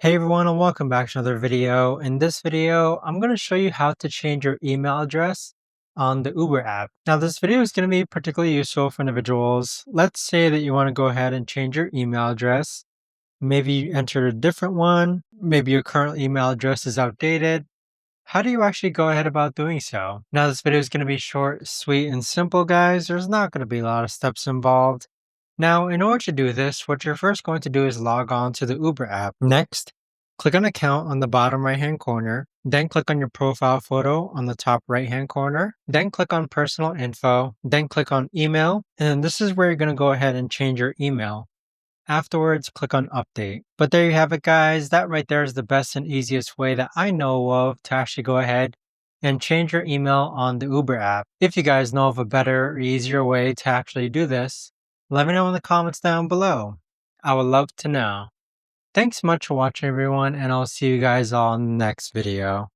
Hey everyone, and welcome back to another video. In this video, I'm going to show you how to change your email address on the Uber app. Now, this video is going to be particularly useful for individuals. Let's say that you want to go ahead and change your email address. Maybe you entered a different one. Maybe your current email address is outdated. How do you actually go ahead about doing so? Now, this video is going to be short, sweet, and simple, guys. There's not going to be a lot of steps involved. Now, in order to do this, what you're first going to do is log on to the Uber app. Next, click on Account on the bottom right-hand corner. Then click on your profile photo on the top right-hand corner. Then click on Personal Info. Then click on Email. And this is where you're going to go ahead and change your email. Afterwards, click on Update. But there you have it, guys. That right there is the best and easiest way that I know of to actually go ahead and change your email on the Uber app. If you guys know of a better or easier way to actually do this, let me know in the comments down below. I would love to know. Thanks so much for watching, everyone, and I'll see you guys all in the next video.